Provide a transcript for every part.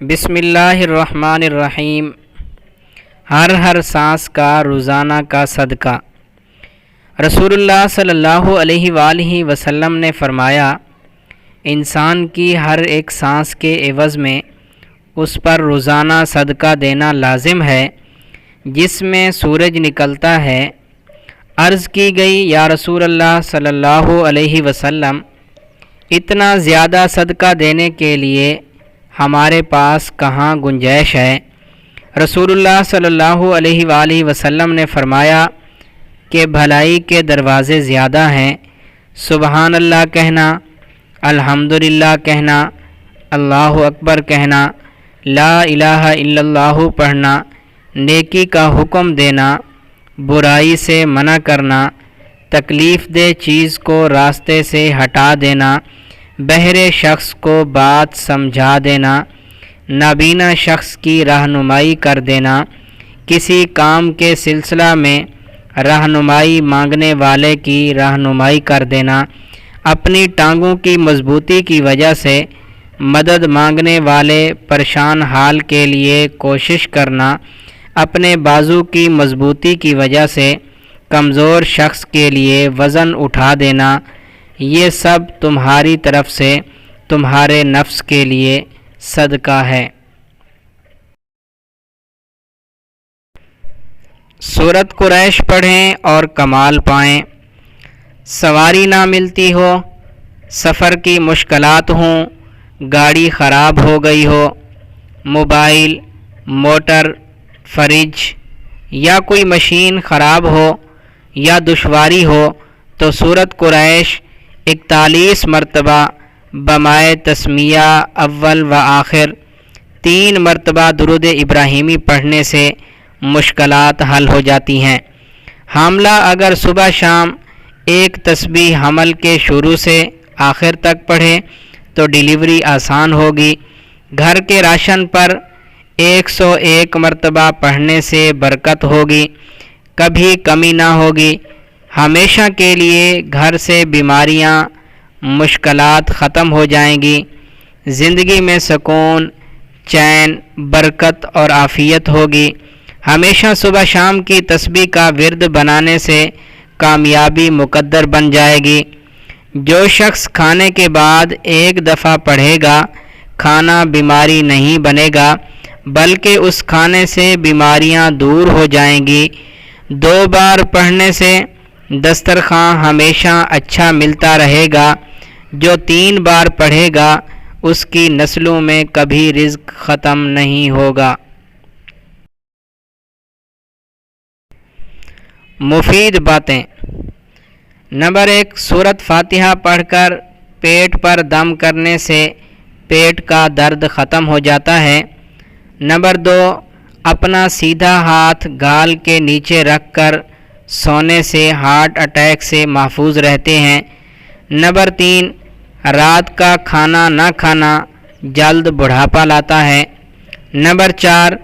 بسم اللہ الرحمن الرحیم۔ ہر سانس کا روزانہ کا صدقہ۔ رسول اللہ صلی اللہ علیہ وآلہ وسلم نے فرمایا، انسان کی ہر ایک سانس کے عوض میں اس پر روزانہ صدقہ دینا لازم ہے جس میں سورج نکلتا ہے۔ عرض کی گئی، یا رسول اللہ صلی اللہ علیہ وسلم، اتنا زیادہ صدقہ دینے کے لیے ہمارے پاس کہاں گنجائش ہے؟ رسول اللہ صلی اللہ علیہ وآلہ وسلم نے فرمایا کہ بھلائی کے دروازے زیادہ ہیں، سبحان اللہ کہنا، الحمدللہ کہنا، اللہ اکبر کہنا، لا الہ الا اللہ پڑھنا، نیکی کا حکم دینا، برائی سے منع کرنا، تکلیف دہ چیز کو راستے سے ہٹا دینا، بہرے شخص کو بات سمجھا دینا، نابینا شخص کی رہنمائی کر دینا، کسی کام کے سلسلہ میں رہنمائی مانگنے والے کی رہنمائی کر دینا، اپنی ٹانگوں کی مضبوطی کی وجہ سے مدد مانگنے والے پریشان حال کے لیے کوشش کرنا، اپنے بازو کی مضبوطی کی وجہ سے کمزور شخص کے لیے وزن اٹھا دینا، یہ سب تمہاری طرف سے تمہارے نفس کے لیے صدقہ ہے۔ سورۃ قریش پڑھیں اور کمال پائیں۔ سواری نہ ملتی ہو، سفر کی مشکلات ہوں، گاڑی خراب ہو گئی ہو، موبائل، موٹر، فریج یا کوئی مشین خراب ہو یا دشواری ہو تو سورۃ قریش 41 مرتبہ بمائے تسمیہ اول و آخر 3 مرتبہ درود ابراہیمی پڑھنے سے مشکلات حل ہو جاتی ہیں۔ حاملہ اگر صبح شام ایک تسبیح حمل کے شروع سے آخر تک پڑھے تو ڈیلیوری آسان ہوگی۔ گھر کے راشن پر 101 مرتبہ پڑھنے سے برکت ہوگی، کبھی کمی نہ ہوگی۔ ہمیشہ کے لیے گھر سے بیماریاں، مشکلات ختم ہو جائیں گی، زندگی میں سکون، چین، برکت اور عافیت ہوگی۔ ہمیشہ صبح شام کی تسبیح کا ورد بنانے سے کامیابی مقدر بن جائے گی۔ جو شخص کھانے کے بعد ایک دفعہ پڑھے گا، کھانا بیماری نہیں بنے گا بلکہ اس کھانے سے بیماریاں دور ہو جائیں گی۔ 2 بار پڑھنے سے دسترخوان ہمیشہ اچھا ملتا رہے گا۔ جو 3 بار پڑھے گا اس کی نسلوں میں کبھی رزق ختم نہیں ہوگا۔ مفید باتیں۔ نمبر 1، سورۃ فاتحہ پڑھ کر پیٹ پر دم کرنے سے پیٹ کا درد ختم ہو جاتا ہے۔ نمبر 2، اپنا سیدھا ہاتھ گال کے نیچے رکھ کر سونے سے ہارٹ اٹیک سے محفوظ رہتے ہیں۔ نمبر 3، رات کا کھانا نہ کھانا جلد بڑھاپا لاتا ہے۔ نمبر 4،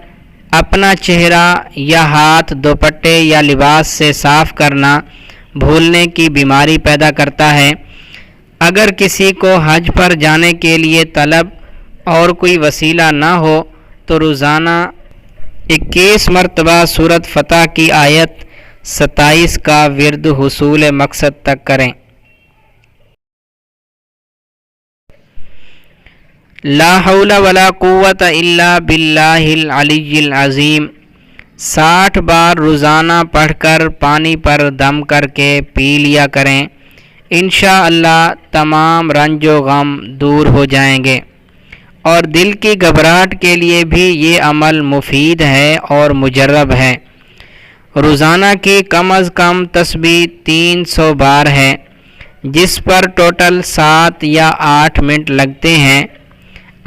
اپنا چہرہ یا ہاتھ دوپٹے یا لباس سے صاف کرنا بھولنے کی بیماری پیدا کرتا ہے۔ اگر کسی کو حج پر جانے کے لیے طلب اور کوئی وسیلہ نہ ہو تو روزانہ 21 مرتبہ سورۃ فتح کی آیت 27 کا ورد حصول مقصد تک کریں۔ لا حول ولا قوت الا باللہ العلی العظیم 60 بار روزانہ پڑھ کر پانی پر دم کر کے پی لیا کریں، انشاءاللہ تمام رنج و غم دور ہو جائیں گے۔ اور دل کی گھبراہٹ کے لیے بھی یہ عمل مفید ہے اور مجرب ہے۔ روزانہ کی کم از کم تسبیح 300 بار ہے، جس پر ٹوٹل 7 یا 8 منٹ لگتے ہیں۔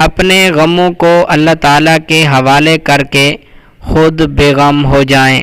اپنے غموں کو اللہ تعالیٰ کے حوالے کر کے خود بے غم ہو جائیں۔